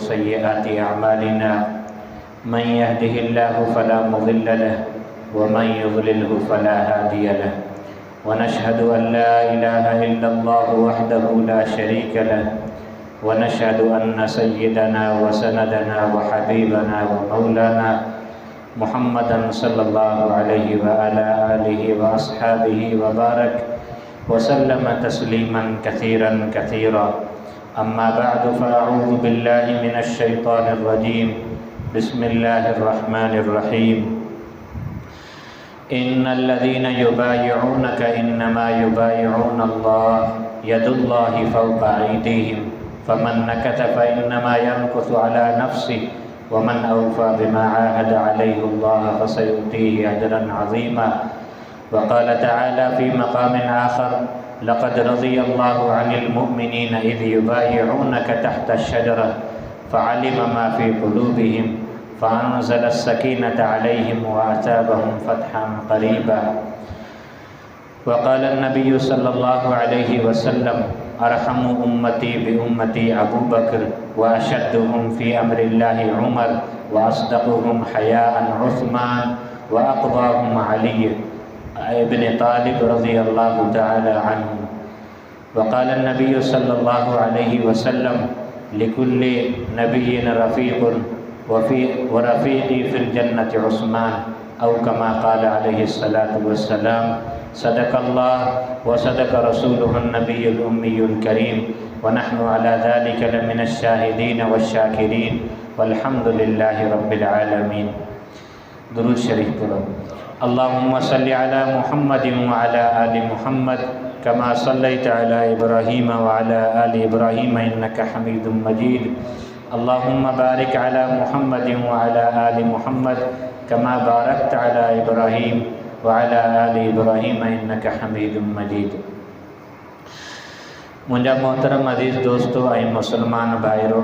सय्यिआति अअमालिना मन यहदिहिल्लाहु फला मुदिल्ल लहु व मन युद्लिल्हु फला हादिय लहु व नशहदु अन ला इलाहा इल्लल्लाहु वहदहु ला शरीका लहु व नशहदु अन्न सय्यिदना व सनदना व हबीबना व मौलाना मुहम्मदन सल्लल्लाहु अलैहि व अला आलिहि व अस्हाबिहि व बारक व सल्लम तस्लीमन कसीरन कसीरा। अम्मा बअद फ़अऊज़ु बिल्लाहि मिनश शैतानिर रजीम। बिस्मिल्लाहिर रहमानिर रहीम। इन्नल्लज़ीना युबायिऊनका इन्नमा युबायिऊना अल्लाह यदुल्लाहि फ़ौक़ा अयदीहिम फ़मन नकथ फ़इन्नमा यनकुथु अला नफ़्सिहि वमन औफ़ा बिमा आहद अलैहि अल्लाह फ़सयु'तीहि अजरन अज़ीमा। वक़ाल तआला फ़ी मक़ामिन आख़र लक़द रज़ियल्लाहु अनिल मुअ्मिनीना इज़ युबायिऊनका तहता अश-शजरा फ़अलिम मा फ़ी क़ुलूबिहिम फ़अनज़ल अस्सकीनत अलैहिम व असाबहुम फ़तहन क़रीबा। वक़ाल अन्नबिय्यु सल्लल्लाहु अलैहि वसल्लम अरहमु उम्मती बि उम्मती अबू बकर व अशद्दुहुम फ़ी अम्रिल्लाहि उमर व अस्दक़ुहुम हयाअन उस्मान व अक़वाहुम अली इब्न तालिब रज़ियल्लाहु तआला अन्हु। वक़ाल अन्नबिय्यु सल्लल्लाहु अलैहि वसल्लम लिकुल्लि नबिय्यिन रफ़ीक़ुन व रफ़ीक़ी फ़िल जन्नति उस्मान औ कमा क़ाल अलैहि सलातु वस्सलाम। सदक़ल्लाह व सदक़ रसूलुहुन नबियुल उम्मियुल करीम व नहनु अला ज़ालिका लमिनश शाहिदीन वश्शाकिरीन वल्हम्दुलिल्लाहि रब्बिल आलमीन। दुरूद शरीफ पढ़ो। अल्लाहुम्मा सल्लि अला मुहम्मदिन व अला आलि मुहम्मद कमा सल्लैता अला इब्राहीम व अला आलि इब्राहीम इन्नका हमीदुम मजीद। अल्लाहुम्मा बारिक अला मुहम्मदिन व अला आलि मुहम्मद कमा बारकता अला इब्राहीम व अला आलि इब्राहीम इन्नका हमीदुम मजीद। मुंहिंजा मोहतरम अज़ीज़ दोस्तों ऐं मुसलमान भाइरो,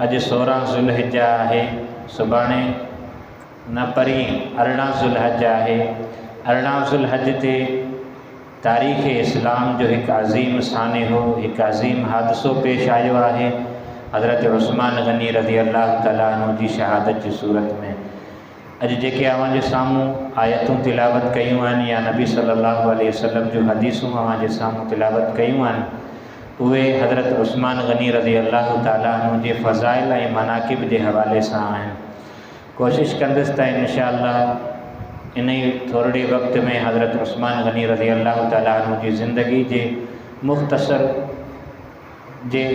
अॼु 16 ज़ुल्हिज्जा आहे। सुभाणे न परी 18 ज़ुल्हज आहे। 18 ज़ुल्हज ते तारीख़ इस्लाम जो हिकु अज़ीम सानिहो, हिकु अज़ीम हादिसो पेश आयो आहे। हज़रत उस्मान गनी रज़ी अल्लाह तआला अन्हु जी शहादत जी सूरत में अॼु जेके अव्हांजे साम्हूं आयतूं तिलावत कयूं आहिनि या नबी सल्लल्लाहु अलैहि वसल्लम जूं हदीसूं अव्हांजे साम्हूं तिलावत कयूं आहिनि, उहे हज़रत उस्मान गनी रज़ी अल्लाह तआला अन्हु जे फ़ज़ाइल ऐं मनाक़िब जे हवाले सां आहिनि। कोशिशि कंदुसि त इंशाअल्लाह इन ई थोरे वक़्त में हज़रत उस्मान गनी रज़ी अल्लाह तआला अन्हु जी ज़िंदगी जे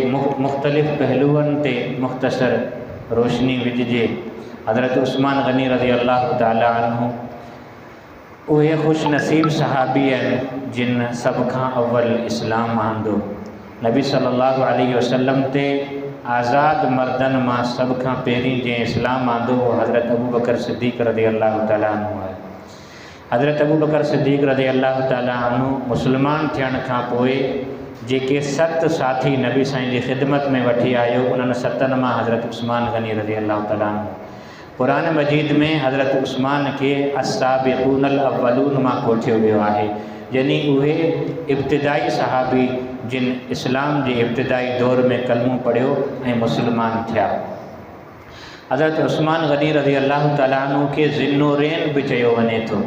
मुख़्तलिफ़ पहलुअनि ते मुख़्तसर रोशनी विझिजे। हज़रत उस्मान गनी रज़ी अल्लाह तआला अन्हु उहे ख़ुश नसीब सहाबी आहिनि जिन सभ खां अव्वल इस्लाम आंदो। नबी सल्लल्लाहु अलैहि वसल्लम ते आज़ाद मर्दनि मां सभ खां पहिरीं जंहिं इस्लाम आंदो वो हज़रत अबू बकर सिद्दीक़ रज़ी अल्लाह तआला अन्हु आहे। हज़रत अबू बकर सिद्दीक़ रज़ी अल्लाह तआला अन्हु मुस्लमान थियण खां पोइ जेके 7 साथी नबी साईं जी ख़िदमत में वठी आयो, उन्हनि 7 मां हज़रत उस्मान गनी रज़ी अल्लाह तआला अन्हु। क़ुरान मजीद में हज़रत उस्मान के अस्साबिक़ूनल अव्वलून मां कोठियो वियो आहे, यानी उहे इब्तिदाई सहाबी जिन इस्लाम जे इब्तिदाई दौर में कलमो पढ़ियो ऐं मुसलमान थिया। हज़रत उस्मान गनी रज़ी अल्लाह तआला अन्हु के ज़िन्नूरैन बि चयो वञे थो।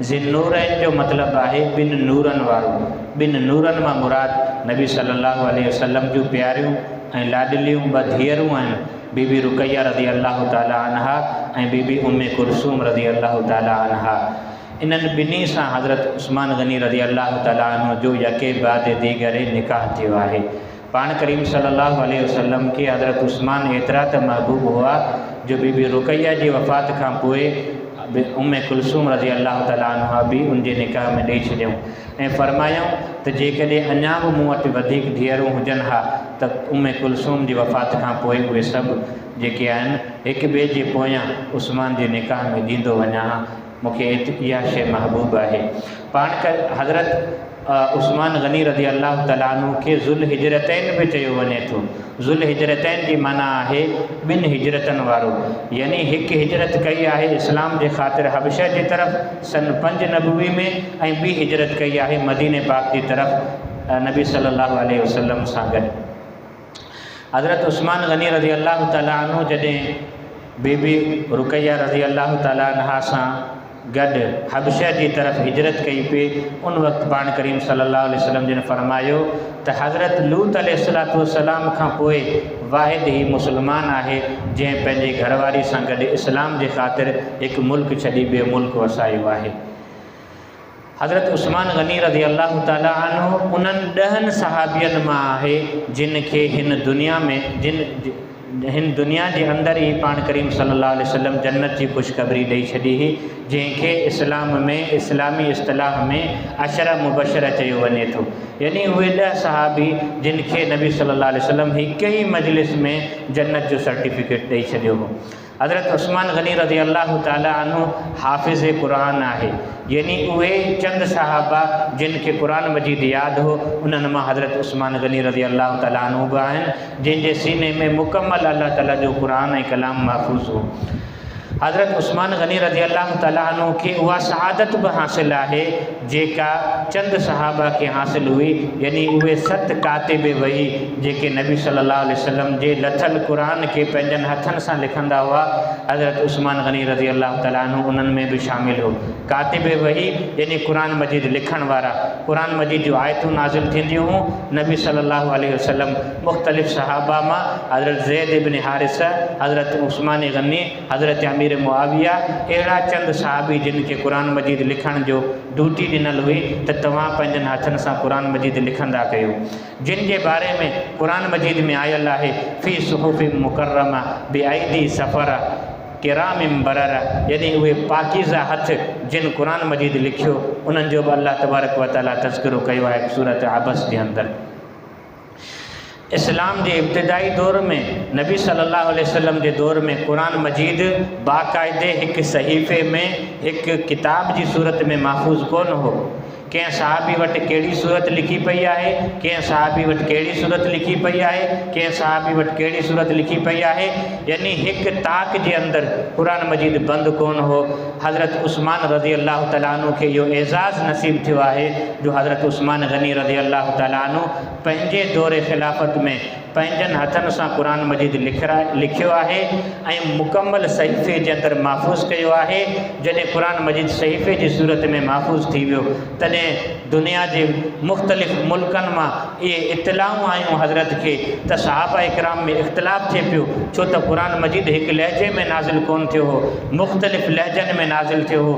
ज़िन्नूरैन जो मतिलबु आहे ॿिन नूरनि वारो। ॿिन नूरनि मां मुराद नबी सल्लल्लाहु अलैहि वसल्लम जूं प्यारियूं ऐं लाडलियूं 2 धीअरूं आहिनि, बीबी रुकैया रज़ी अल्लाह तआला अन्हा ऐं बीबी उम्मे कुलसूम रज़ी अल्लाह तआला अन्हा। इन्हनि ॿिन्ही सां हज़रत उस्मान गनी रज़ी अल्लाह तआला अन्हु जो यके बाद दीगरे निकाह थियो आहे। पाण करीम सल्लल्लाहु अलैहि वसल्लम के हज़रत उस्मान एतिरा त महबूब हुआ जो बीबी रुकैया जी वफ़ात खां पोइ उम्मे कुलसूम रज़ी अल्लाह तआला अन्हा बि उनजे निकाह में ॾेई छॾियऊं ऐं फ़रमायूं त जेकॾहिं अञा बि मूं वटि वधीक धीअरूं हुजनि हा त उम्मे कुलसूम जी वफ़ात खां पोइ उहे सभु जेके आहिनि हिक ॿिए जे पोयां उस्मान जे निकाह में ॾींदो वञा हा। मूंखे इहा शइ महबूब आहे। पाण हज़रत उस्मान गनी रज़ी अल्लाह तआला अन्हु के ज़ुल हिजरतैन बि चयो वञे थो। ज़ुल हिजरतैन जी माना आहे 2 हिजरतनि वारो, यानी हिकु हिजरत कई आहे इस्लाम जे ख़ातिर हबशा जी तरफ़ सन 5 नबवी में ऐं ॿी हिजरत कई आहे मदीने पाक जी तरफ़ नबी सल्लल्लाहु अलैहि वसल्लम सां गॾु। हज़रत उस्मान गनी रज़ी अल्लाह ताला अन्हु जॾहिं बीबी रुकैया रज़ी अल्लाह ताला अन्हा सां गॾु हबशा जी तरफ़ हिजरत कई पे, उन वक़्तु पाण करीम सल्लल्लाहु अलैहि वसल्लम जिन फरमायो त हज़रत लूत अलैहिस्सलातु वस्सलाम खां पोइ वाहिद ही मुसलमान आहे जंहिं पंहिंजे घरवारी सां गॾु इस्लाम जे ख़ातिर हिकु मुल्क छॾी ॿियो मुल्क वसायो आहे। हज़रत उस्मान गनी रज़ी अल्लाह ताला अन्हु उन्हनि 10 सहाबियनि मां आहे जिन खे हिन दुनिया जे अंदरि ई पाण करीम सल्लल्लाहु अलैहि वसल्लम जन्नत जी ख़ुशख़बरी ॾेई छॾी हुई, जंहिंखे इस्लाम में इस्लामी इस्तिलाह में अशरा मुबशरा चयो वञे थो। यानी उहे 10 सहाबी जिन खे नबी सल्लल्लाहु अलैहि वसल्लम हिक ई मजलिस में जन्नत जो सर्टिफिकेट ॾेई छॾियो हो। हज़रत उस्मान गनी रज़ी अल्लाह ताला अन्हु हाफ़िज़ क़ुरान आहे, यानी उहे चंद सहाबा जिन खे क़ुरान मजीद यादि हो, उन्हनि मां हज़रत उस्मान गनी रज़ी अल्लाह ताला अन्हु बि आहिनि जंहिंजे सीने में मुकमल अल्लाह ताला जो क़ुरान ऐं कलाम महफ़ूज़ हो। हज़रत उस्मान गनी रज़ी अल्लाह ताला अन्हु खे उहा शहादत बि हासिल आहे जेका चंद सहाबा खे हासिल हुई, यानी उहे 7 कातिब वही जेके नबी सल्लल्लाहु अलैहि वसल्लम जे लथल क़ुरान खे पंहिंजनि हथनि सां लिखंदा हुआ, हज़रत उस्मान गनी रज़ी अल्लाह ताला अन्हु उन्हनि में बि शामिल हो। कातिब वही यानी क़ुरान मजीद लिखण वारा, क़ुरान मजीद जो आयतूं नाज़िल थींदियूं हुयूं, नबी सल्लल्लाहु अलैहि वसल्लम मुख़्तलिफ़ सहाबा मां हज़रत ज़ैद इब्न हारिसा, हज़रत उस्मान गनी, हज़रत अमीर मुआविया, अहिड़ा चंद सहाबी जिन खे क़ुरान मजीद लिखण जो ड्यूटी ॾिनल हुई त तव्हां पंहिंजनि हथनि सां क़ुरान मजीद लिखंदा कयो, जिन जे बारे में क़ुरान मजीद में आयल आहे फ़ी सुहुफ़ि मुकर्रमा बिअयदी सफ़रा किरामिम बररा, यानी उहे पाकीज़ा हथ जिन क़ुरान मजीद लिखियो उन्हनि जो बि अल्लाह तबारक व तआला तज़किरो कयो आहे सूरत अबस जे अंदरि। इस्लाम जे इब्तिदाई दौर में नबी सल्लल्लाहु अलैहि वसल्लम जे दौर में क़ुरान मजीद बाक़ाइदे हिकु सहीफ़े में हिकु किताब जी सूरत में महफ़ूज़ कोन हो। कंहिं सहाबी वटि कहिड़ी सूरत लिखी पई आहे, कंहिं सहाबी वटि कहिड़ी सूरत लिखी पई आहे, कंहिं सहाबी वटि कहिड़ी सूरत लिखी पई आहे, यानी हिकु ताक़ जे अंदरि क़ुरान मजीद बंदि कोन हो। हज़रत उस्मान रज़ी अल्लाह ताला अन्हु खे इहो एज़ाज़ नसीब थियो आहे जो हज़रत उस्मान गनी रज़ी अल्लाह ताला अन्हु पंहिंजे दौर ख़िलाफ़त में पंहिंजनि हथनि सां क़ुरान मजीद लिखियो आहे ऐं मुकमल सहीफ़े जे अंदरि महफ़ूज़ कयो आहे। जॾहिं क़ुरान मजीद सहीफ़े जी सूरत में महफ़ूज़ थी वियो तॾहिं दुनिया जे मुख़्तलिफ़ मुल्कनि मां इहे इतलाऊं आयूं हज़रत खे त सहाबा इकराम में इख़्तिलाफ़ थिए पियो, छो त क़ुरान मजीद हिकु लहजे में नाज़िल कोन थियो हो, मुख़्तलिफ़ लहजनि में नाज़िल थियो हो।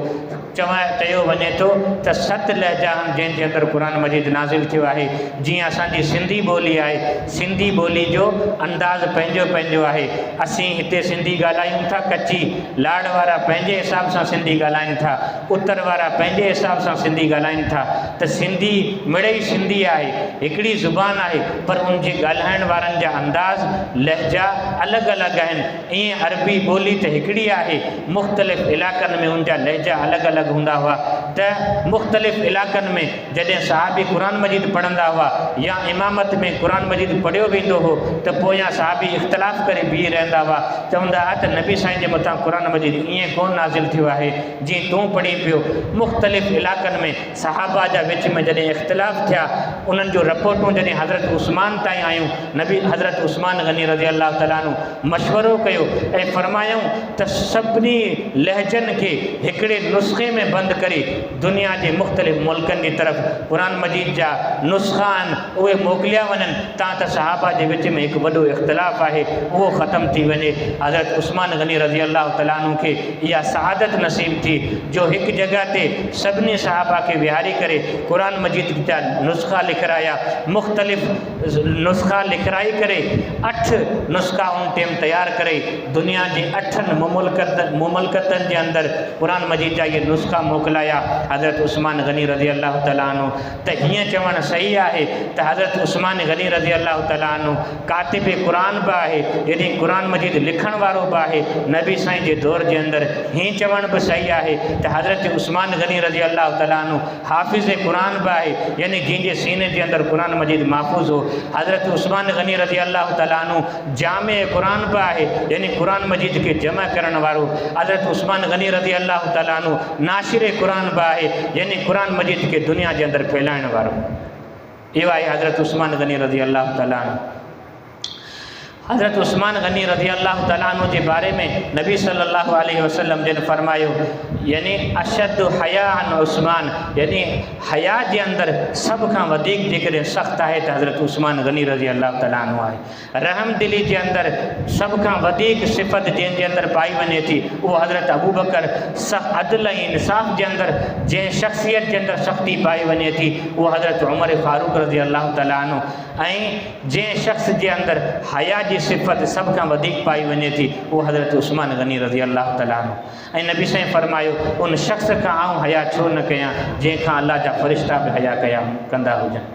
चयो वञे थो त 7 लहजा आहिनि जंहिंजे अंदरि क़ुरान मजीद नाज़िल थियो आहे। जीअं असांजी सिंधी ॿोली आहे, सिंधी ॿोली जो अंदाज़ पंहिंजो पंहिंजो आहे। असीं हिते सिंधी ॻाल्हायूं था कची, लाड़ वारा पंहिंजे हिसाब सां सिंधी ॻाल्हाइनि था, उत्तर वारा पंहिंजे हिसाब सां सिंधी ॻाल्हाइनि था, त सिंधी मिड़ई सिंधी आहे, हिकिड़ी ज़ुबान आहे, पर उन जे ॻाल्हाइण वारनि जा अंदाज़ लहजा अलॻि अलॻि आहिनि। ईअं अरबी ॿोली त हिकिड़ी आहे, मुख़्तलिफ़ इलाइक़नि में उनजा लहजा अलॻि अलॻि हूंदा हुआ। त मुख़्तलिफ़ इलाइक़नि में जॾहिं सहाबी क़ुरान मजीद पढ़ंदा हुआ या इमामत में क़ुरान मजीद पढ़ियो वेंदो हो त पोयां सहाबी इख़्तिलाफ़ करे बीह रहंदा हुआ, चवंदा हुआ त नबी साईं जे मथां क़ुरान मजीद ईअं कोन नाज़िल थियो आहे जीअं तूं पढ़ी पियो। मुख़्तलिफ़ इलाइक़नि में सहाबा जा विच में जॾहिं इख़्तिलाफ़ थिया, उन्हनि जो रिपोर्टूं जॾहिं हज़रत उस्मान ताईं आयूं, नबी हज़रत उस्मान गनी रज़ी अल्लाह ताला अन्हु मशवरो कयो ऐं फरमायूं त सभिनी लहजनि खे हिकिड़े नुस्ख़े में बंदि करे दुनिया जे मुख़्तलिफ़ मुल्कनि जी तरफ़ क़ुरान मजीद जा नुस्ख़ा आहिनि उहे मोकिलिया वञनि, तां त सहाबा जे विच में हिकु वॾो इख़्तिलाफ़ आहे उहो ख़तमु थी वञे। हज़रत उस्मान गनी रज़ी अल्लाह ताला अन्हु खे इहा सआदत नसीब थी जो हिकु जॻह ते सभिनी सहाबा खे विहारी करे क़ुरान मजीद जा नुस्ख़ा लिखाया, मुख़्तलिफ़ नुस्ख़ा लिखाई करे 8 नुस्ख़ा उन टाइम तयारु करे दुनिया जे 8 मुमलकतनि जे अंदरि क़ुरान मजीद जा इहे नुस्ख़ा मोकिलाया हज़रत उस्मान गनी रज़ी अल्लाह ताला अन्हु। त हीअं चवणु सही आहे त हज़रत उस्मान गनी रज़ी अल्लाह ताला अन्हु कातिब क़ुरान बि आहे, यानी क़ुरान मजीद लिखण वारो बि आहे नबी साईं जे दौर जे अंदरि। हीअं चवणु बि सही आहे त हज़रत उस्मान गनी रज़ी अल्लाह ताला अन्हु हाफ़िज़ क़ुरान बि आहे, यानी जंहिंजे सीने जे अंदरि क़ुरान मजीद महफ़ूज़ हो। हज़रत उस्मान गनी रज़ी अल्लाह ताला अन्हु जामे क़ुरान बि आहे, यानी क़ुरान मजीद खे जमा करण वारो। हज़रत उस्मान गनी रज़ी अल्लाह ताला अन्हु नाशिर क़ुरान बि आहे, यानी क़ुरान मजीद खे दुनिया जे अंदरि फैलाइण वारो। इहो आहे हज़रत उस्मान गनी रज़ी अल्लाह ताला अन्हु। हज़रत उस्मान गनी रज़ी अल्लाह तआला अन्हु जे बारे में नबी सल्लल्लाहु अलैहि वसल्लम जिन फरमायो, यानी अशद हयाअन उस्मान, यानी हया जे अंदर सब खां वधीक जेकॾहिं सख़्तु आहे त हज़रत उस्मान गनी रज़ी अल्लाह तआला अन्हु आहे। रहम दिली जे अंदर सब खां वधीक सिफ़त जंहिंजे अंदर पाई वञे थी उहो हज़रत अबू बकर। अदल ऐं इंसाफ़ जे अंदर जंहिं शख़्सियत जे अंदर सख़्ती पाई वञे थी उहो हज़रत उमर फारूक रज़ी अल्लाह तआला अन्हु। ऐं जंहिं शख़्स जे अंदर हया जी सिफ़त सब खां वधीक पाई वञे थी उहो हज़रत उस्मान गनी रज़ी अल्लाह तआला अन्हु। ऐं नबी साईं फरमायो, उन शख़्स खां आऊं हया छो न कयां जंहिंखां अल्लाह जा फ़रिश्ता बि हया कंदा हुजनि।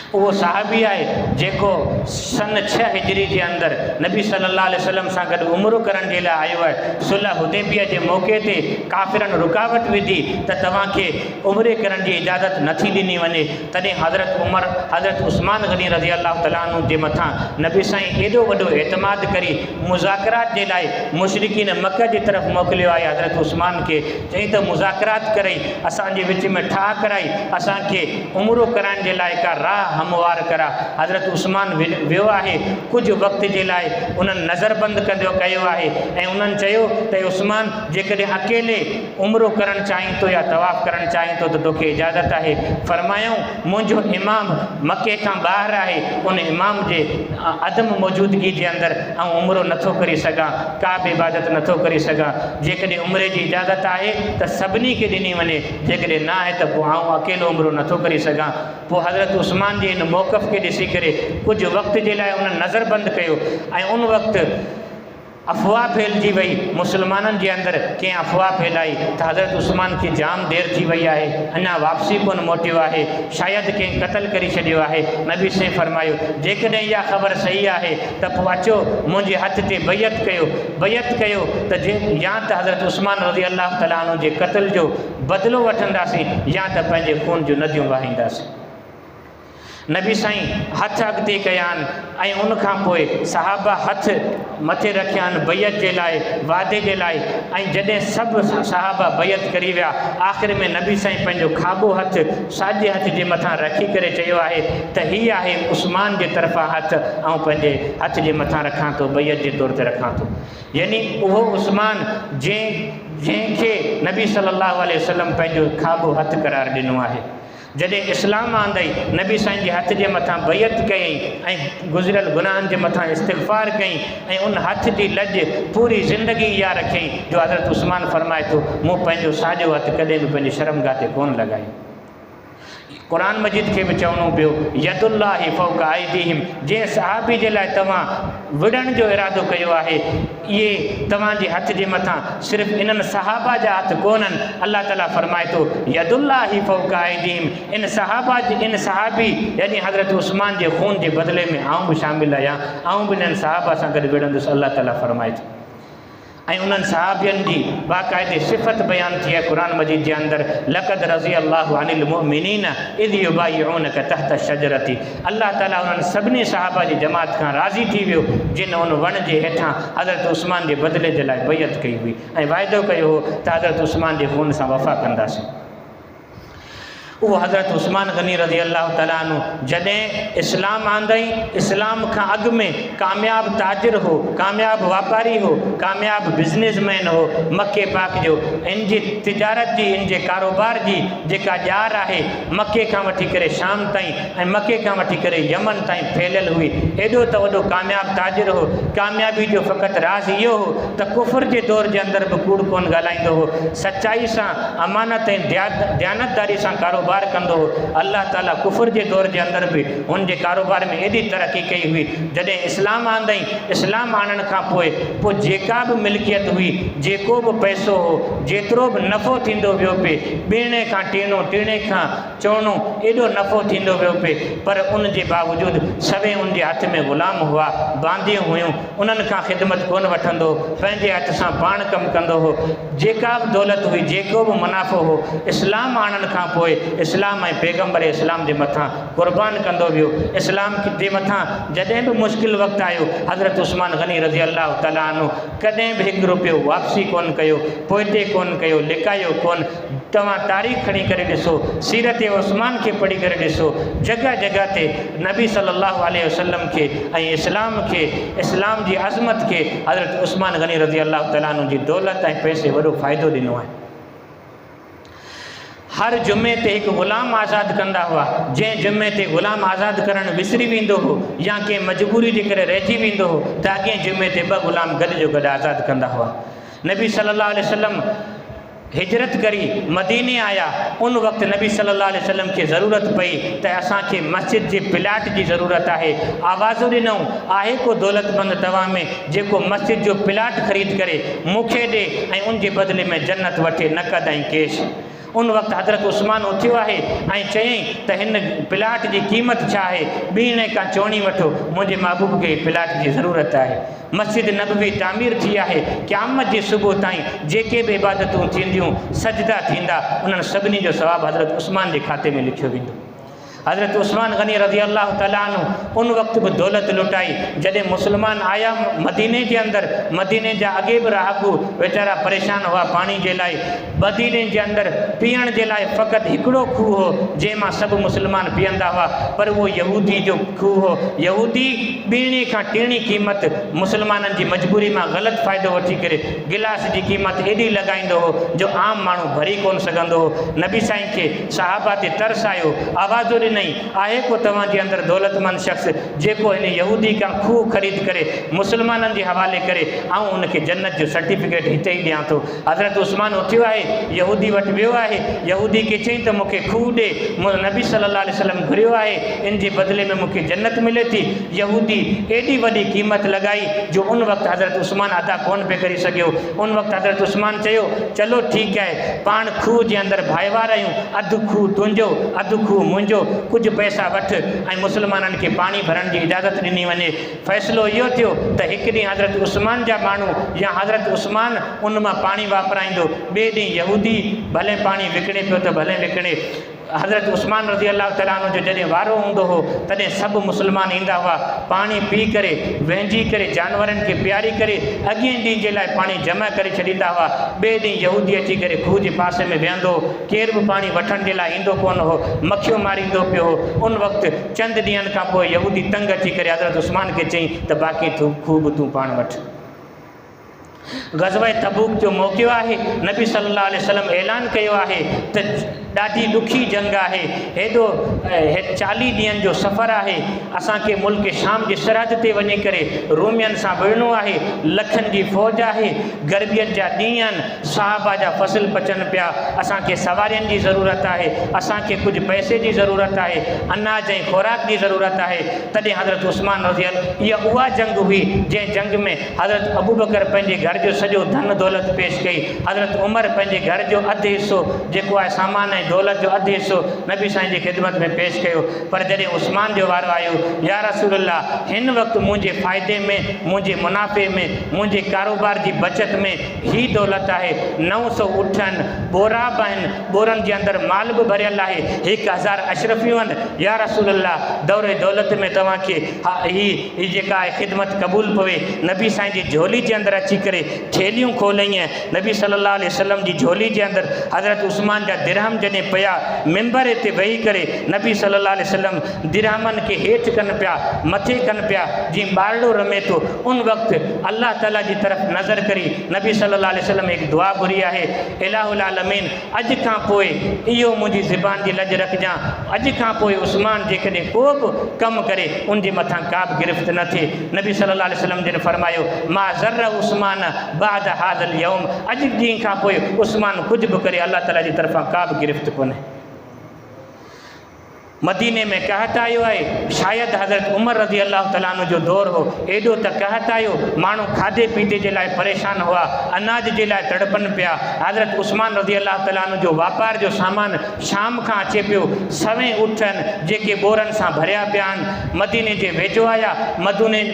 उहो सहाबी आहे जेको सन 6 हिजरी जे अंदर नबी सल्लल्लाहु अलैहि वसल्लम सां गॾु उम्रो करण जे लाइ आयो आहे। सुलह हुदैबिया जे मौक़े ते काफ़िरनि रुकावट विधी त तव्हांखे उम्रे करण जी इजाज़त नथी ॾिनी वञे। तॾहिं हज़रत उस्मान गनी रज़ी अल्लाह तआला अन्हु जे मथां नबी साईं एॾो वॾो एतमाद करी मुज़ाकरात जे लाइ मुशरिकीन मक्का जी तरफ़ मोकिलियो आहे। हज़रत उस्मान खे चई त मुज़ाकरात करई, असांजे विच में ठाह कराई, असांखे उम्रो कराइण जे लाइ का राह हमवार करा। हज़रत उस्मान वियो आहे, कुछ वक़्त जे लाइ उन्हनि नज़रबंद कयो आहे ऐं उन्हनि चयो त उस्मान जेकॾहिं अकेले उम्रो करणु चाहीं थो या तवाफ़ करणु चाहीं थो त तोखे इजाज़त आहे। फरमायूं, मुंहिंजो इमाम मके खां ॿाहिरि आहे, उन इमाम जे अदम मौजूदगी जे अंदरि ऐं उम्रो नथो करे सघां, का बि इबादत नथो करे सघां। जेकॾहिं उम्रे जी इजाज़त आहे त सभिनी खे ॾिनी वञे, जेकॾहिं न आहे त पोइ आउं अकेलो उम्रो नथो करे सघां। पोइ हज़रत उस्मान जे इन मौक़फ़ खे ॾिसी करे कुझु वक़्त जे लाइ उन्हनि नज़रबंद कयो ऐं उन वक़्तु अफ़वाह फैलिजी वई मुस्लमाननि जे अंदरि। कंहिं अफ़वाह फैलाई त हज़रत उस्मान खे जाम देरि थी वई आहे, अञा वापसी कोन मोटियो आहे, शायदि कंहिं क़तल करे छॾियो आहे। नबी साईं फरमायो, जेकॾहिं इहा ख़बर सही आहे त पोइ अचो मुंहिंजे हथ ते बैयत कयो त या त हज़रत उस्मान रज़ी अल्लाह तआला अन्हु जे क़त्ल जो बदिलो वठंदासीं या त पंहिंजे खून जूं नदियूं वहाईंदासीं। नबी साईं हथ अॻिते कया आहिनि ऐं उनखां पोइ सहाबा हथ मथे रखिया आहिनि बैयत जे लाइ, वादे जे लाइ। ऐं जॾहिं सभु सहाबा बैयत करी विया, आख़िर में नबी साईं पंहिंजो खाॿो हथ साॼे हथ जे मथां रखी करे चयो आहे त हीअ आहे उस्मान जे तरफ़ां हथ, ऐं पंहिंजे हथ जे मथां रखां थो, बैयत जे तौर ते रखां थो। यानी उहो उस्मान जंहिंखे नबी सल्लल्लाहु अलैहि वसल्लम पंहिंजो खाॿो हथ करार ॾिनो आहे। जॾहिं इस्लाम आंदई, नबी साईं जे हथ जे मथां बैयत कयईं ऐं गुज़िरियल गुनाहनि जे मथां इस्तिग़फ़ार कयईं ऐं उन हथ जी लॼ पूरी ज़िंदगी इहा रखियईं जो हज़रत उस्मान फरमाए थो, मूं पंहिंजो साॼो हथ कॾहिं बि पंहिंजी शर्मगाह ते कोन लॻाई। क़ुरान मजीद खे बि चवणो पियो, यदुल्लाहि फ़ौक़ अयदीहिम, जंहिं सहाबी जे लाइ तव्हां विढ़ण जो इरादो कयो आहे, इहे तव्हांजे हथ जे मथां सिर्फ़ु इन्हनि सहाबा जा हथ कोन्हनि। अल्लाह ताला फरमाए थो, यदुल्लाहि फ़ौक़ अयदीहिम, इन सहाबी यानी हज़रत उस्मान जे खून जे बदिले में आऊं बि शामिल आहियां, आऊं बि इन्हनि सहाबा सां गॾु विढ़ंदुसि। अल्लाह ताला फरमाए थो। ऐं उन्हनि सहाबियनि जी बाक़ाइदे सिफ़त बयानु थी आहे क़ुरान मजीद जे अंदरि, लक़द रज़ी अल्लाहु अनिल मुमिनीन इज़ युबाइऊनक तहत शजरती। अल्लाह ताला उन्हनि सभिनी सहाबा जी जमात खां राज़ी थी वियो जिन उन वण जे हेठां हज़रत उस्मान जे बदिले जे लाइ बैयत कई हुई ऐं वाइदो कयो हो त हज़रत उस्मान जे खून सां वफ़ा कंदासीं। उहो हज़रत उस्मान गनी रज़ी अल्लाह तआला अन्हु जॾहिं इस्लाम आंदई, इस्लाम खां अॻु में कामयाब ताजिर हो, कामयाब वापारी हो, कामयाब बिज़नेसमैन हो। मके पाक जो इन जी तिजारत जी, इन जे कारोबार जी जेका ॼार आहे मके खां वठी करे शाम ताईं ऐं मके खां वठी करे यमन ताईं फैलियल हुई। एॾो त वॾो कामयाब ताजिर हो। कामयाबी जो फ़क़ति राज़ इहो हो त कुफ़र जे दौर जे अंदरि बि कूड़ कोन ॻाल्हाईंदो हो, सचाई सां, अमानत ऐं दयानतदारी सां कारोबार कंदो हो। अल्लाह ताला कुफर जे दौर जे अंदरि बि हुन जे कारोबार में एॾी तरक़ी कई हुई। जॾहिं इस्लाम आंदई, इस्लाम आणण खां पोइ जेका बि मिल्कियत हुई, जेको बि पैसो हो, जेतिरो बि नफ़ो थींदो वियो पिए, ॿीणे खां टीणो, टीणे खां चौणो, एॾो नफ़ो थींदो वियो पिए, पर उन जे बावजूदि सभई उन जे हथ में ग़ुलाम हुआ, बांदियूं हुयूं, उन्हनि खां ख़िदमत कोन वठंदो, पंहिंजे हथ सां पाण कमु कंदो हो। जेका बि दौलत हुई, जेको बि मुनाफ़ो हो, इस्लाम आणण खां पोइ इस्लाम ऐं पैगम्बर इस्लाम जे मथां क़ुर्बान कंदो वियो। इस्लाम जे मथां जॾहिं बि मुश्किल वक़्तु आयो, हज़रत उस्मान गनी रज़ी अल्लाह तआला अन्हु कॾहिं बि 1 रुपयो वापसी कोन कयो, पोइते कोन कयो, लिकायो कोन, तव्हां तारीख़ खणी करे ॾिसो, सीरत उस्मान खे पढ़ी करे ॾिसो, जॻह जॻह ते नबी सल्लल्लाहु अलैहि वसल्लम खे ऐं इस्लाम जी अज़मत खे हज़रत उस्मान गनी रज़ी अल्लाह तआला अन्हु जी दौलत ऐं पैसे वॾो फ़ाइदो ॾिनो आहे। हर जुमे ते हिकु ग़ुलाम आज़ादु कंदा हुआ, जंहिं जुमे ते ग़ुलाम आज़ादु करणु विसरी वेंदो हो या कंहिं मजबूरी जे करे रहिजी वेंदो हो त अॻे जुमे ते 2 ग़ुलाम गॾु जो गॾु आज़ादु कंदा हुआ। नबी सल्लल्लाहु अलैहि वसल्लम हिजरत करी मदीने आया, उन वक़्तु नबी सल्लल्लाहु अलैहि वसल्लम खे ज़रूरत पई त असांखे मस्जिद जे प्लाट जी ज़रूरत आहे। आवाज़ो ॾिनऊं, आहे को दौलतमंद तव्हां में जेको मस्जिद जो प्लाट ख़रीद करे मूंखे ॾे ऐं उन जे बदिले में जन्नत वठे, नक़द ऐं कैश। उन वक़्तु हज़रत उस्मान उथियो आहे ऐं चयईं त हिन प्लाट जी क़ीमत छा आहे, ॿीणे खां चवणी वठो, मुंहिंजे महबूब खे प्लाट जी ज़रूरत आहे। मस्जिद नबवी तामीर थी आहे, क़यामत जे सुबुह ताईं जेके बि इबादतूं थींदियूं, सजदा थींदा, उन्हनि सभिनी जो सवाबु हज़रत उस्मान जे खाते में लिखियो वेंदो। हज़रत उस्मान गनी रज़ी अल्लाह तआला अन्हु उन वक़्तु बि दौलत लुटाई। जॾहिं मुस्लमान आया मदीने जे अंदरि, मदीने जा अॻे बि राहगू वीचारा परेशान हुआ पाणी जे लाइ। मदीने जे अंदरि पीअण जे लाइ फ़क़ति हिकिड़ो खूह हो जंहिंमां सभु मुस्लमान पीअंदा हुआ, पर उहो यहूदी जो खूह हो। यहूदी ॿीणे खां टीणी क़ीमत मुस्लमाननि जी मजबूरी मां ग़लति फ़ाइदो वठी करे गिलास जी क़ीमत एॾी लॻाईंदो हो जो आम माण्हू भरी कोन सघंदो हो। नबी साईं खे सहाबा ते तरस आयो, आवाज़ो ॾिनई, आहे को तव्हांजे अंदरि दौलतमंद शख़्स जेको हिन यहूदी खां खूह ख़रीद करे मुस्लमाननि जे हवाले करे ऐं उनखे जन्नत जो सर्टिफिकेट हिते ई ॾियां थो। हज़रत उस्मान उथियो आहे, यहूदी वटि वियो आहे, यहूदी खे चई त मूंखे खूह ॾे, नबी सल्लल्लाहु अलैहि वसल्लम घुरियो आहे, इन जे बदिले में मूंखे जन्नत मिले थी। यहूदी एॾी वॾी क़ीमत लॻाई जो उन वक़्तु हज़रत उस्मान अदा कोन पिए करे सघियो। उन वक़्तु हज़रत उस्मान चयो, चलो ठीकु आहे, पाण खूह जे अंदरि भाईवार आहियूं, अधु खूह तुंहिंजो अधु खूह मुंहिंजो, कुझु पैसा वठि ऐं मुस्लमाननि खे पाणी भरण जी इजाज़त ॾिनी वञे। फ़ैसिलो इहो थियो त हिकु ॾींहुं हज़रत उस्मान जा माण्हू या हज़रत उस्मान उन मां पाणी वापराईंदो, ॿिए ॾींहुं यहूदी भले पाणी विकिणे पियो त भले विकिणे। हज़रत उस्मान रज़ी अल्लाह तआला अन्हु जो जॾहिं वारो हूंदो हो तॾहिं सभु मुस्लमान ईंदा हुआ, पाणी पी करे वेंझी करे जानवरनि खे पीआरी करे अॻिए ॾींहं जे लाइ पाणी जमा करे छॾींदा हुआ। ॿिए ॾींहुं यहूदी अची करे खूह जे पासे में वेहंदो, केरु बि पाणी वठण जे लाइ ईंदो कोन हो, मखियूं मारींदो पियो हो। उन वक़्तु चंद ॾींहंनि खां पोइ यहूदी तंग अची करे हज़रत उस्मान खे चई त बाक़ी खूह बि तूं पाण वठि। ग़ज़वा तबूक जो मौक़ो आहे, नबी सल्लल्लाहु अलैहि वसल्लम ऐलान कयो आहे त ॾाढी ॾुखी जंग आहे, हेॾो 40 ॾींहंनि जो सफ़र आहे, असांखे मुल्क शाम जी सरहद ते वञी करे रोमियन सां विढ़णो आहे, लखनि जी फ़ौज आहे, गर्बियत जा ॾींहं आहिनि, सहाबा जा फ़सल पचनि पिया, असांखे सवारियुनि जी ज़रूरत आहे, असांखे कुझु पैसे जी ज़रूरत आहे, अनाज ऐं ख़ुराक जी ज़रूरत आहे। तॾहिं हज़रत उस्मान रज़ी अल्लाह, इहा उहा जंग हुई जंहिं जंग में हज़रत अबू बकर पंहिंजे घर जो सॼो धन दौलत पेश कई, हज़रत उमर पंहिंजे घर जो अधु हिसो जेको आहे सामान ऐं दौलत जो अधु हिसो नबी साईं जी ख़िदमत में पेश कयो। पर जॾहिं उस्मान जो वारो आयो, या रसूल अल्लाह, हिन वक़्तु मुंहिंजे फ़ाइदे में, मुंहिंजे मुनाफ़े में, मुंहिंजे कारोबार जी बचत में ही दौलत आहे, 900 ऊठ आहिनि, बोराब आहिनि, बोरनि जे अंदरि माल बि भरियल आहे, 1000 अशरफियूं आहिनि। या रसूल अल्लाह, दौरे दौलत में तव्हांखे ही जेका आहे ख़िदमत क़बूल पवे। नबी साईं जी झोली जे अंदरि अची करे थेलियूं खोलईं, नबी सल्लल्लाहु अलैहि वसल्लम जी झोली जे अंदरि हज़रत उस्मान जा दिरहम जॾहिं पिया, मिंबर ते वेही करे नबी सल्लल्लाहु अलैहि वसल्लम दिरहमनि खे हेठि कनि पिया, मथे कनि पिया, जीअं ॿारड़ो रमे थो। उन वक़्तु अल्लाह ताला जी तरफ़ नज़र करी नबी सल्लल्लाहु अलैहि वसल्लम हिकु दुआ घुरी आहे, इलाहुल आलमीन, अॼु खां पोइ इहो मुंहिंजी ज़ुबान जी लज रखजां, अॼु खां पोइ उस्मान जेकॾहिं को बि कमु करे उन जे मथां का बि गिरफ़्त न थिए। नबी सल्लल्लाहु अलैहि वसल्लम जिन फरमायो, मा ज़र्र उस्मान बाद हाज़ल यौम, अॼु ॾींहं खां पोइ उस्मान कुझु बि करे अल्लाह ताला जी तरफ़ां का बि गिरफ़्त कोन्हे। मदीने में कहत आयो आहे, शायदि हज़रत उमर रज़ी अल्लाह तआला अन्हु जो दौर हो, एॾो त कहत आयो, माण्हू खाधे पीते जे लाइ परेशान हुआ, अनाज जे लाइ तड़पनि पिया। हज़रत उस्मान रज़ी अल्लाह तआला अन्हु जो वापार जो सामान शाम खां अचे पियो, 100 ऊठ आहिनि जेके बोरनि सां भरिया पिया आहिनि। मदीने जे वेझो आया,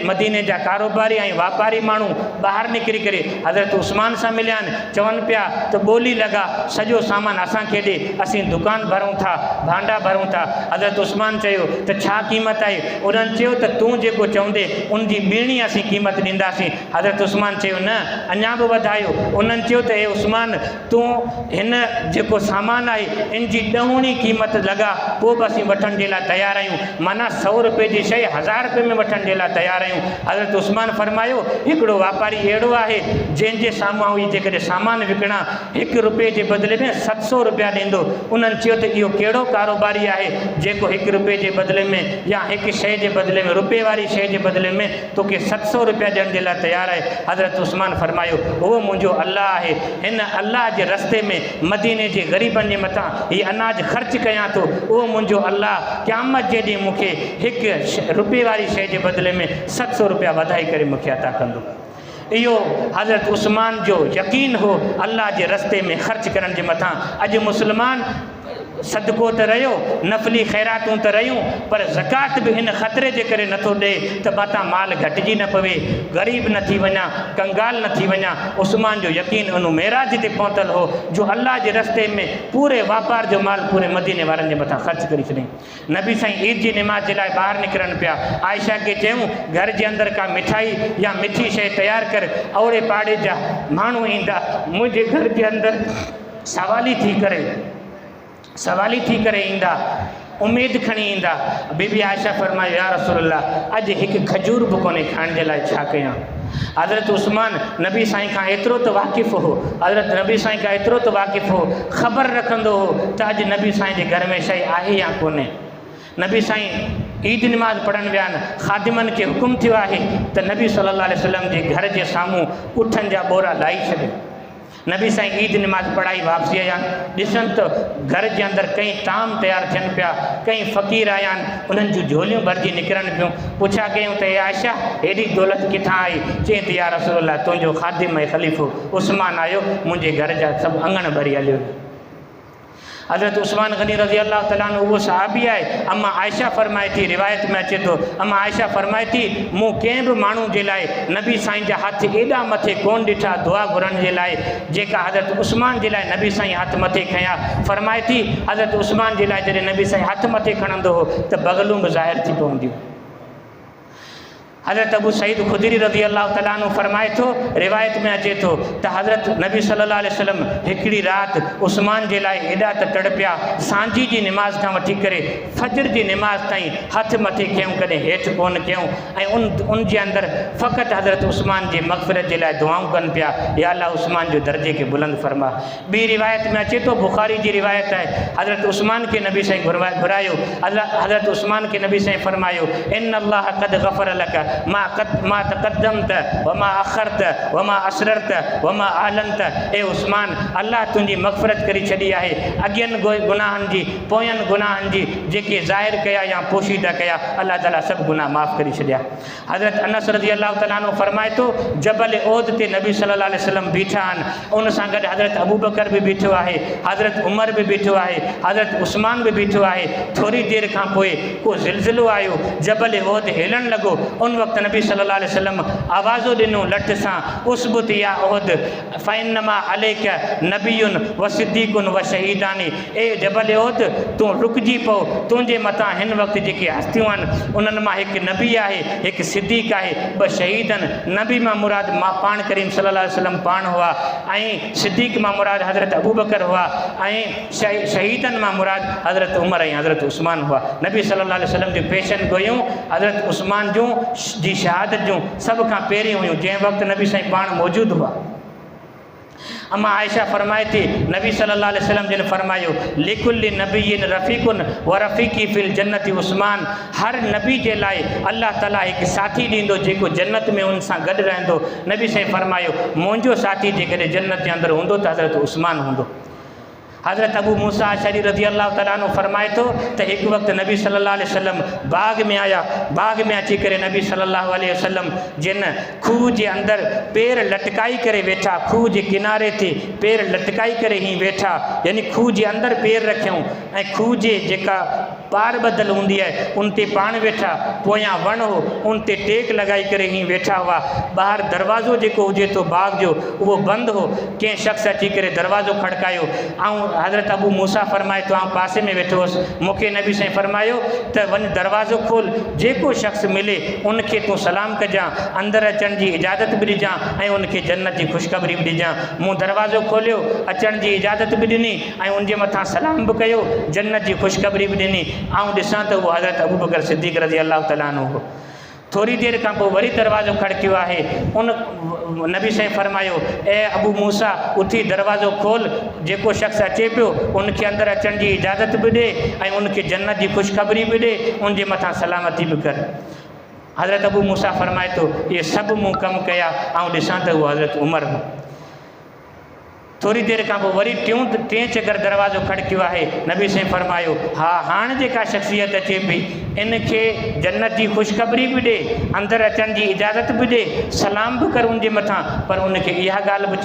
मदीने जा कारोबारी ऐं वापारी माण्हू ॿाहिरि निकिरी करे हज़रत उस्मान सां मिलिया आहिनि, चवनि पिया त ॿोली लॻा, सॼो सामान असांखे ॾे, असीं दुकान भरूं था, भांडा भरूं था। हज़रत उस्मान चयो त छा क़ीमत आहे? उन्हनि चयो त तूं जेको चवंदे उन जी ॿीणी असीं क़ीमत ॾींदासीं। हज़रत उस्मान चयो न अञा बि वधायो। उन्हनि चयो त हे उस्मान तूं हिन जेको सामान आहे इन जी 10 क़ीमत लॻा पोइ बि असीं वठण जे लाइ तयारु आहियूं। माना 100 रुपए जी शइ 1000 रुपए में वठण जे लाइ तयारु आहियूं। हज़रत उस्मान फरमायो हिकिड़ो वापारी अहिड़ो आहे जंहिंजे साम्हूं ही जेकॾहिं सामान विकिणा 1 रुपए जे बदिले में 700 रुपया ॾींदो। उन्हनि चयो त इहो कहिड़ो कारोबारी आहे जेको 1 रुपए जे बदिले में या हिकु शइ जे बदिले में रुपए वारी शइ जे बदिले में तोखे 700 रुपया ॾियण जे लाइ तयारु आहे। हज़रत उस्मान फरमायो उहो मुंहिंजो अल्लाह आहे। हिन अल्लाह जे रस्ते में मदीने जे ग़रीबनि जे मथां हीउ अनाज ख़र्च कयां थो, उहो मुंहिंजो अल्लाह क़यामत जे ॾींहुं मूंखे 1 रुपए वारी शइ जे बदिले में 700 रुपया वधाए करे मूंखे अता कंदो। इहो हज़रत उस्मान जो यकीन हो अल्लाह जे रस्ते में ख़र्च करण जे मथां। अॼु मुस्लमान सदको त रहियो, नफ़ली ख़ैरातूं त रहियूं, पर ज़कात बि हिन ख़तरे जे करे नथो ॾे त मथां माल घटिजी न पवे, ग़रीब न थी वञा, कंगाल न थी वञा। उस्मान जो यकीन उन मेराज ते पहुतल हो जो अल्लाह जे रस्ते में पूरे वापार जो माल पूरे मदीने वारनि जे मथां ख़र्च करे छॾियईं। नबी साईं ईद जी निमाज़ जे लाइ ॿाहिरि निकिरनि पिया। आयशा खे चयूं घर जे अंदरि का मिठाई या मिठी शइ तयारु कर, ओड़े पाड़े जा माण्हू ईंदा मुंहिंजे घर जे अंदरि सवाली थी करे ईंदा, उमेद खणी ईंदा। बीबी आयशा फरमायो या रसूलल्लाह अॼु हिकु खजूर बि कोन्हे खाइण जे लाइ, छा कयां? हज़रत उस्मान नबी साईं खां एतिरो त वाक़िफ़ हो, हज़रत नबी साईं खां एतिरो त वाक़िफ़ हो, ख़बर रखंदो हो त अॼु नबी साईं जे घर में शइ आहे या कोन्हे। नबी साईं ईद निमाज़ पढ़ण विया आहिनि। ख़ादिमनि खे हुकुम थियो आहे त नबी सल्लल्लाहु अलैहि वसल्लम जे घर जे साम्हूं उठनि जा बोरा लाही छॾियो। नबी साईं ईद निमाज़ पढ़ाई वापसी आया। ॾिसनि त घर जे अंदरि कई ताम तयारु थियनि पिया, कई फ़क़ीर आया आहिनि, उन्हनि जूं झोलियूं भरिजी निकिरनि पियूं। पुछा कयूं त हे आयशा हेॾी दौलत किथां आई? चई त या रसूलल्लाह तुंहिंजो ख़ादिम ऐं ख़लीफ़ो उस्मान आयो, मुंहिंजे घर जा सभु अंगण भरी हलियो। हज़रत उस्मान गनी रज़ी अल्लाह तआला अन्हु उहो सहाबी आहे। अम्मा आयशा फरमाए थी, रिवायत में अचे थो, अम्मा आयशा फरमाए थी मूं कंहिं बि माण्हू जे लाइ नबी साईं जा हथ एॾा मथे कोन ॾिठा दुआ घुरण जे लाइ जेका हज़रत उस्मान जे लाइ नबी साईं हथ मथे खयां। फरमाए थी हज़रत उस्मान जे लाइ जॾहिं नबी साईं हथ मथे खणंदो हो त बगलूं बि ज़ाहिर थी पवंदियूं। हज़रत अबू सईद खुदरी रज़ी अल्लाह तआला अन्हु फरमाए थो, रिवायत में अचे थो त हज़रत नबी सल्लल्लाहु अलैहि वसल्लम हिकिड़ी राति उस्मान जे लाइ एॾा त तड़पिया, सांझी जी निमाज़ खां वठी करे फजर जी निमाज़ ताईं हथ मथे कयूं, कॾहिं हेठि कोन कयूं। ऐं उन जे अंदरि फ़क़ति हज़रत उस्मान जी मग़फ़िरत जे लाइ दुआऊं कनि पिया, या अल्लाह उस्मान जो दर्जे खे बुलंद फरमा। ॿी रिवायत में अचे थो, बुख़ारी जी रिवायत आहे, हज़रत उस्मान खे नबी साईं घुरायो। हज़रत उस्मान खे नबी साईं फरमायो इन अल्लाह क़द ग़फ़र लक मा तक़द्दमत वमा अख़रत वमा असररत वमा आलनत। ए उस्मान अल्लाह तुंहिंजी मग़फ़िरत करे छॾी आहे, अॻियनि गुनाहनि जी पोयनि गुनाहनि जी जेके ज़ाहिर कया या पोशीदा कया, अल्लाह ताला सभु गुनाह माफ़ करे छॾिया। हज़रत अनस रज़ी अल्लाह तआला अन्हु फरमाए थो जबल ओद ते नबी सल्लल्लाहु अलैहि वसल्लम बीठा आहिनि, उन सां गॾु हज़रत अबू बकर बि बीठो आहे, हज़रत उमर बि बीठो आहे, हज़रत उस्मान बि बीठो आहे। थोरी देरि खां पोइ को ज़िलज़िलो आयो, जबल ओद हिलण लॻो। उन वक़्तु नबी सल्लल्लाहु अलैहि वसल्लम आवाज़ो ॾिनो लठ सां, उसबुत या ओद फ़इन्नमा अलैक नबियुन व सिद्दीकुन व शहीदानी। ए जबल ओद तूं रुकिजी पओ, तुंहिंजे मथां हिन वक़्तु जेके हस्तियूं आहिनि उन्हनि मां हिकु नबी आहे, हिकु सिद्दीक़ आहे, 2 शहीद आहिनि। नबी मां मुराद मां पाण करीम सल्लल्लाहु अलैहि वसल्लम पाण हुआ, ऐं सिद्दीक़ मां मुराद हज़रत अबू बकर हुआ, ऐं शहीदनि मां मुराद हज़रत उमर ऐं हज़रत उस्मान हुआ। नबी सल्लल्लाहु अलैहि वसल्लम जूं पेशन गोयूं हज़रत उस्मान जूं जी शहादत जूं सभ खां पहिरीं हुयूं, जंहिं वक़्तु नबी साईं पाण मौजूदु हुआ। अम्मा आयशा फरमाए थी नबी सल्लल्लाहु अलैहि वसल्लम जिन फरमायो लिकुल्लि नबिय्यिन रफ़ीकुन व रफ़ीक़ी फ़िल जन्नति उस्मान। हर नबी जे लाइ अल्लाह ताला हिकु साथी ॾींदो जेको जन्नत में उन सां गॾु रहंदो। नबी साईं फरमायो मुंहिंजो साथी जेकॾहिं जन्नत जे अंदरि हूंदो त हज़रत उस्मान हूंदो। हज़रत अबू मूसा अशअरी रज़ी अल्लाह तआला अन्हु फरमाए थो त हिकु वक़्तु नबी सल्लल्लाहु अलैहि वसल्लम बाग़ में आया। बाग़ में अची करे नबी सल्लल्लाहु अलैहि वसल्लम जिन खूह जे अंदरि पेर लटकाई करे वेठा, खूह जे किनारे ते पेर लटकाई करे ई वेठा, यानी खूह जे अंदरि पेर रखियऊं ऐं खूह जे जेका पार बदल हूंदी आहे उन ते पाण वेठा, पोयां वण हो उन ते टेक लॻाई करे हीअं वेठा हुआ। ॿाहिरि दरवाज़ो जेको हुजे थो बाग जो उहो बंदि हो। कंहिं शख़्स अची करे दरवाज़ो खड़कायो ऐं हज़रत अबू मूसा फरमाए थो आउं पासे में वेठो हुउसि। मूंखे नबी साईं फरमायो त वञ दरवाज़ो खोल, जेको शख़्स मिले उनखे तूं सलाम कजां, अंदरि अचण जी इजाज़त बि ॾिजां ऐं उनखे जन्नत जी ख़ुशख़बरी बि ॾिजां। मूं दरवाज़ो खोलियो, अचण जी इजाज़त बि ॾिनी ऐं उनजे मथां सलाम बि कयो, जन्नत जी ख़ुशख़बरी बि ॾिनी। ऐं ॾिसां त उहो हज़रत अबू बकर सिद्दीक़ रज़ी अल्लाह तआला अन्हु हो। थोरी देरि खां पोइ वरी दरवाज़ो खड़कियो आहे। उन नबी साईं फरमायो ए अबू मूसा उथी दरवाज़ो खोल, जेको शख़्स अचे पियो उनखे अंदरि अचण जी इजाज़त बि ॾे ऐं उनखे जन्नत जी ख़ुशख़बरी बि ॾे, उनजे मथां सलामती बि कर। हज़रत अबू मूसा फरमाए थो इहे सभु मूं कमु कया ऐं ॾिसां त उहो हज़रत उमर हो। थोरी देरि खां पोइ वरी टे चकर दरवाज़ो खड़कियो आहे। नबी साईं फरमायो हा हाणे जेका शख़्सियत अचे पई इनखे जन्नत जी ख़ुशख़बरी बि ॾे, अंदरि अचण जी इजाज़त बि ॾे, सलाम बि कर उनजे मथां, पर उनखे इहा ॻाल्हि बि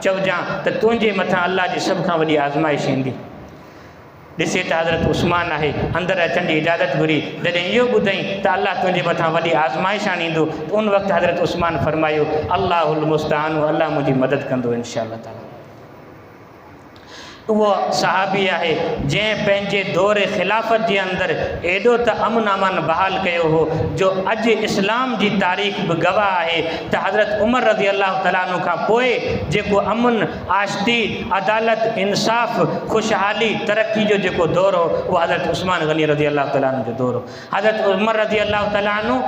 चवजां त तुंहिंजे मथां अलाह जी सभ खां वॾी आज़माइश ईंदी। ॾिसे त हज़रत उस्मान आहे अंदरि अचण जी इजाज़त घुरी, जॾहिं इहो ॿुधई त अलाह तुंहिंजे मथां वॾी आज़माइश आणींदो त उन वक़्तु हज़रत उस्मान फरमायो अल्लाहुल मुस्तान, अलाह मुंहिंजी मदद कंदो इंशा अल्लाह ताला। उहो सहाबी आहे जंहिं पंहिंजे दौर ख़िलाफ़त जे अंदरि एॾो त अमन अमन बहाल कयो हो जो अॼु इस्लाम जी तारीख़ बि गवाह आहे त हज़रत उमर रज़ी अल्लाह तआला अन्हु खां पोइ जेको अमन, आशिती, अदालत, इंसाफ़, ख़ुशहाली, तरक़ी जो जेको दौर हो उहो हज़रत उस्मान गनी रज़ी अल्लाह तआला अन्हु जो दौर हो। हज़रत उमर रज़ी अल्लाह तआला अन्हु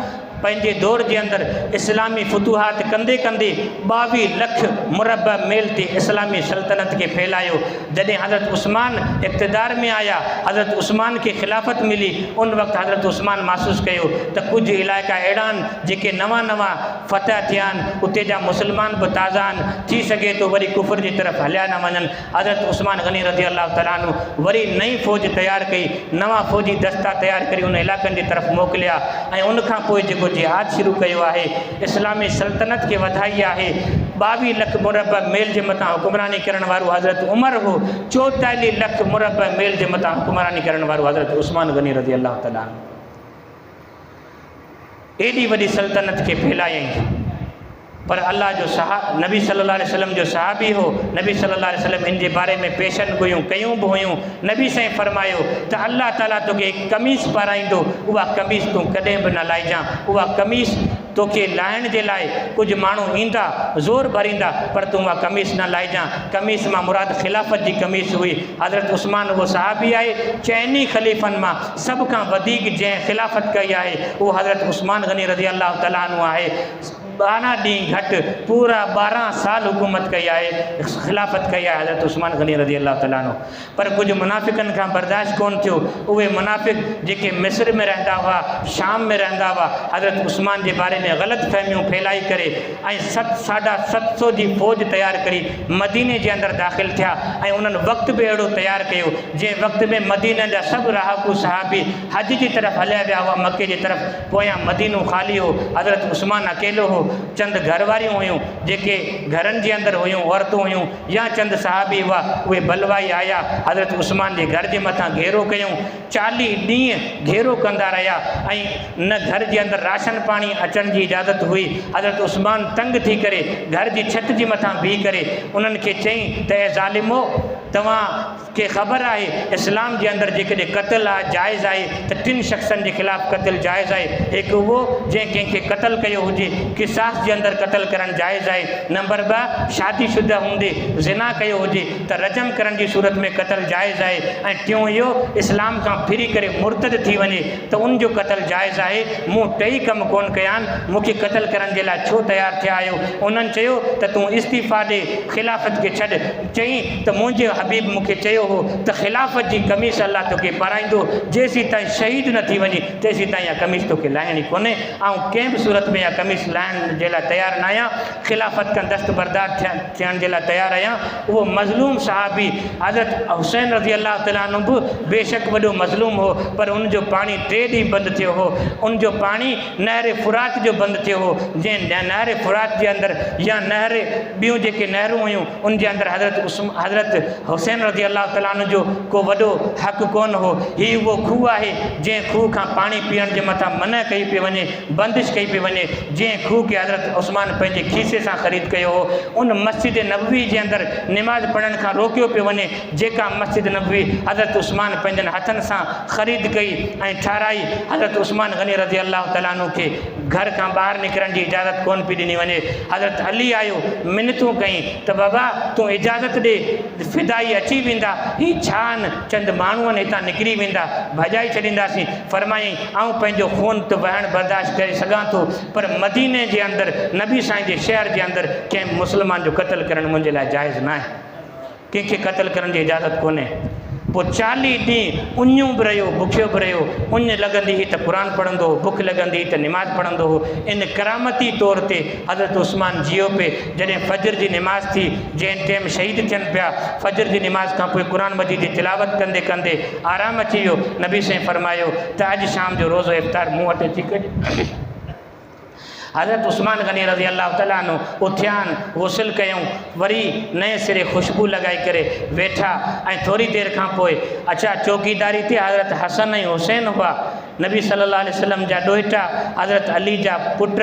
पंहिंजे दौर जे अंदरि इस्लामी फतूहात कंदे कंदे 22 लख मुरबा मील ते इस्लामी सल्तनत खे फैलायो। जॾहिं हज़रत उस्मान इक़्तिदार में आया, हज़रत उस्मान खे ख़िलाफ़त मिली, उन वक़्तु हज़रत उस्मान महसूसु कयो त कुझु इलाइक़ा अहिड़ा आहिनि जेके नवां फतह थिया आहिनि, उते जा मुस्लमान बि ताज़ा आहिनि, थी सघे थो वरी कुफर जी तरफ़ हलिया न वञनि। हज़रत उस्मान गनी रज़ी अल्लाह तआला अन्हु वरी नई फ़ौज तयारु कई, नवां फ़ौजी दस्ता तयारु करे उन इलाइक़नि जी तरफ़ मोकिलिया ऐं उनखां पोइ जेको जिहाद शुरू कयो आहे, इस्लामी सल्तनत खे वधाई आहे। 22 लख मुरबा मील जे मथां हुकुमरानी करण वारो हज़रत उमर हो, 44 लख मुरबा मील जे मथां हुकुमरानी करण वारो हज़रत उस्मान गनी रज़ी अल्लाह तआला अन्हु। एॾी वॾी सल्तनत खे फैलायईं, पर अल्लाह जो नबी सल्लल्लाहु अलैहि वसल्लम जो सहाबी हो। नबी सल्लल्लाहु अलैहि वसल्लम इन जे बारे में पेशन गोयूं कयूं बि हुयूं। नबी साईं फरमायो त अल्लाह ताला तोखे कमीज़ पाराईंदो, उहा कमीज़ तूं कॾहिं बि न लाइजां। उहा कमीज़ तोखे लाइण जे लाइ कुझु माण्हू ईंदा, ज़ोर भरींदा, पर तूं उहा कमीज़ न लाइजां। कमीज़ मां मुराद ख़िलाफ़त जी कमीज़ हुई। हज़रत उस्मान उहो सहाबी आहे, चइनी ख़लीफ़नि मां सभ खां वधीक जंहिं ख़िलाफ़त कई आहे उहो हज़रत उस्मान गनी रज़ी अल्लाह तआला अन्हु आहे। 12 ॾींहं घटि पूरा 12 साल हुकूमत कई आहे, ख़िलाफ़त कई आहे हज़रत उस्मान गनी रज़ी अल्लाह तआला अन्हु। पर कुझु मुनाफ़िक़नि खां बर्दाश्त कोन थियो। उहे मुनाफ़िक़ जेके मिस्र में रहंदा हुआ, शाम में रहंदा हुआ, हज़रत उस्मान जे बारे में ग़लति फ़हमियूं फैलाई करे ऐं 700 जी फ़ौज तयारु करी मदीने जे अंदरि दाख़िल थिया ऐं उन्हनि वक़्तु बि अहिड़ो तयारु कयो जंहिं वक़्त में मदीने जा सभु रहाकू सहाबी हज जी तरफ़ हलिया विया हुआ, मके जी तरफ़। पोयां मदीनो ख़ाली हो, हज़रत उस्मान अकेलो हो। चंद घरवारियूं हुयूं जेके घरनि जे अंदरि हुयूं, औरतूं हुयूं या चंद सहाबी हुआ, उहे बलवाई आया, हज़रत उस्मान जे घर जे मथां घेरो कयूं। 40 ॾींहं घेरो कंदा रहिया ऐं न घर जे अंदरि राशन पाणी अचण जी इजाज़त हुई। हज़रत उस्मान तंग थी करे घर जी छित जे मथां बीह करे उन्हनि खे चयईं त ए ज़ालिमो, तव्हां खे ख़बर आहे इस्लाम जे अंदरि जेकॾहिं क़तल आहे जाइज़ आहे त 3 शख़्सनि जे ख़िलाफ़ क़तल जाइज़ आहे। हिकु उहो जंहिं कंहिंखे क़तल कयो हुजे, क़िसास जे अंदरि क़तल करणु जाइज़ आहे। नंबर 2 शादीशुदा हूंदे ज़िना कयो हुजे त रजम करण जी सूरत में क़तल जाइज़ आहे। ऐं टियों इहो इस्लाम खां फिरी करे मुर्तद थी वञे त उनजो क़तल जाइज़ आहे। मूं 2 कम कोन कया आहिनि, मूंखे क़तल करण जे लाइ छो तयारु थिया आहियो? उन्हनि चयो त तूं इस्तीफ़ा ॾे, ख़िलाफ़त खे छॾ। चईं त मुंहिंजे हबीब मूंखे चयो हो त ख़िलाफ़त जी कमीज़ अल्लाह तोखे पाराईंदो, जेसीं ताईं शहीद न थी वञे तेसीं ताईं इहा कमीज़ तोखे लाहिणी कोन्हे। ऐं कंहिं बि सूरत में इहा कमीज़ लाहिण जे लाइ तयारु न आहियां, ख़िलाफ़त खां दस्तबरदार थियण जे लाइ तयारु आहियां। उहो मज़लूम सहाबी हज़रत हुसैन रज़ी अल्लाह तआला अन्हु बि बेशक वॾो मज़लूम हो, पर उनजो पाणी 3 ॾींहं बंदि थियो हो। उनजो पाणी नहर फ़ुरात जो बंदि थियो हो। जंहिं नहर फ़ुरात जे अंदरि या ॿियूं जेके नहरूं हुयूं उन जे अंदरि हज़रत हुसैन रज़ी अल्लाह तआला अन्हु जो को वॾो हक़ कोन हो। हीउ उहो खूह आहे जंहिं खूह खां पाणी पीअण जे मथां मना कई पई वञे, बंदिश कई पई वञे, जंहिं खूह खे हज़रत उस्मान पंहिंजे खीसे सां ख़रीद कयो हो। उन मस्जिद नबवी जे अंदरि निमाज़ पढ़ण खां रोकियो पियो वञे, जेका मस्जिद नबवी हज़रत उस्मान पंहिंजनि हथनि सां ख़रीद कई ऐं ठाराई। हज़रत उस्मान गनी रज़ी अल्लाह तआला अन्हु खे घर खां ॿाहिरि निकिरण जी इजाज़त कोन पई ॾिनी वञे। हज़रत अली आयो, मिनतूं कई त बाबा तूं इजाज़त ॾे, फिदाई अची वेंदा, हीउ छा आहिनि, चंद माण्हू आहिनि, हितां निकिरी वेंदा, भॼाई छॾींदासीं। फरमाईं आऊं पंहिंजो खून त वहण बर्दाश्त करे सघां थो, पर मदीने जे अंदरि नबी साईं जे शहर जे अंदरि कंहिं मुस्लमान जो क़त्ल करणु मुंहिंजे लाइ जाइज़ न आहे, कंहिंखे क़त्ल करण जी इजाज़त कोन्हे। पोइ 40 ॾींहं उञूं बि रहियो, बुखियो बि रहियो। उञ लॻंदी हुई त क़ुर पढ़ंदो हो, बुख लॻंदी हुई त निमाज़ पढ़ंदो हो। इन करामती तौर ते हज़रत उस्मान जियो पे। जॾहिं फजर जी निमाज़ थी, जंहिं टाइम शहीद थियनि पिया, फजर जी निमाज़ खां पोइ क़ुर मजीद जी तिलावत कंदे कंदे आराम अची वियो। नबी साईं फरमायो त अॼु शाम जो रोज़ो इफ़्तार मूं वटि अची कजे। हज़रत उस्मान गनी रज़ी अल्लाह तआला अन्हु उथियान, गुस्ल कयूं, वरी नए सिरे ख़ुशबू लॻाए करे वेठा ऐं थोरी देरि खां पोइ अच्छा चौकीदारी ते हज़रत हसन ऐं हुसैन हुआ, नबी सल्लल्लाहु अलैहि वसल्लम जा ॾोहिटा, हज़रत अली जा पुट,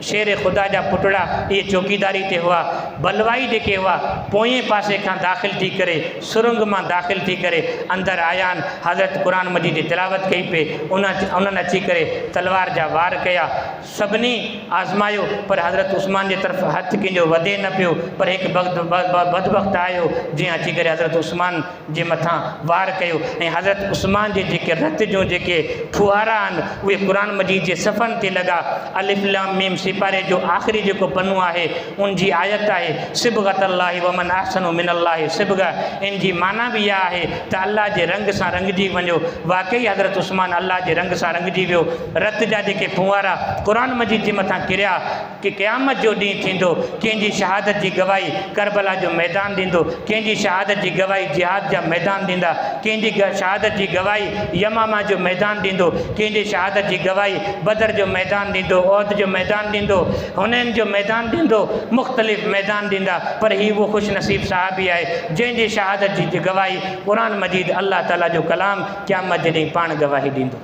शेर ख़ुदा जा पुटड़ा, इहे चौकीदारी ते हुआ। बलवाई जेके हुआ पोएं पासे खां दाख़िल थी करे, सुरंग मां दाख़िल थी करे अंदरि आया आहिनि। हज़रत क़ुर मजीद जी तिलावत कई पे, उन्हनि अची करे तलवार जा वार कया। सभिनी आज़मायो, पर हज़रत उस्मान जे तरफ़ हथु कंहिंजो वधे न पियो। पर हिकु बदबख़्त आयो जंहिं अची करे हज़रत उस्मान जे मथां वार कयो ऐं हज़रत उस्मान जे जेके रत जूं जेके फुहारा आहिनि उहे क़ुर मजीद जे सफ़नि ते लॻा। अलिफ लाम मीम सिपारे जो आख़िरी जेको पन्नो आहे उन जी आयत आहे सिबग़त अल्लाहि व मन अहसनु मिनल्लाहि सिबग़ा। इन जी माना बि इहा आहे त अल्लाह जे रंग सां रंगजी वञो। वाक़ई हज़रत उस्मान अल्लाह जे रंग सां रंगजी वियो। रत जा जेके फुहारा क़ुर मजीद जे मथां किरिया कि क़यामत जो ॾींहुं थींदो, कंहिंजी शहादत जी गवाही करबला जो मैदान ॾींदो, कंहिंजी शहादत जी गवाही जिहाद जा मैदान ॾींदा, कंहिंजी शहादत जी गवाही यमामा जो मैदान ॾींदो, कंहिंजी शहादत जी गवाही बदर जो मैदान ॾींदो, औद जो मैदान ॾींदो, हुननि जो मैदान ॾींदो, मुख़्तलिफ़ मैदान ॾींदा। पर ही उहो ख़ुशि नसीब साहबी आहे जंहिंजी शहादत जी गवाही क़ुर मजीद अल्लाह ताला जो कलाम क़यामत जे ॾींहुं पाण गवाही ॾींदो।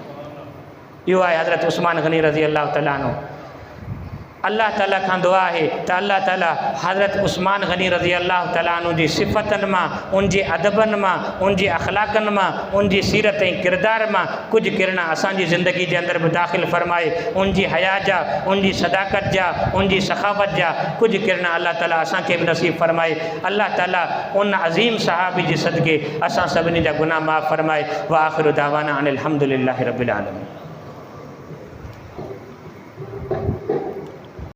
इहो आहे हज़रत उस्मान गनी रज़ी अल्लाह तआला अन्हु। अल्लाह ताला खां दुआ आहे त अल्लाह ताला हज़रत उस्मान गनी रज़ी अल्लाह तआला अन्हु जी सिफ़तनि मां, उन जे अदबनि मां, उन जे अख़लाक़नि मां, उन जी सीरत ऐं किरदार मां कुझु किरणा असांजी ज़िंदगी जे अंदरि बि दाख़िल फ़रमाए। उन जी हया जा, उन जी सदाकत जा, उन जी सखावत जा कुझु किरणा अल्लाह ताला असांखे बि नसीब फ़रमाए। अल्लाह ताला उन अज़ीम सहाबी जे सदक़े असां सभिनी जा गुनाह माफ़ फ़रमाए। व आख़िरु दावाना अनिल हम्दुलिल्लाहि रब्बिल आलमीन।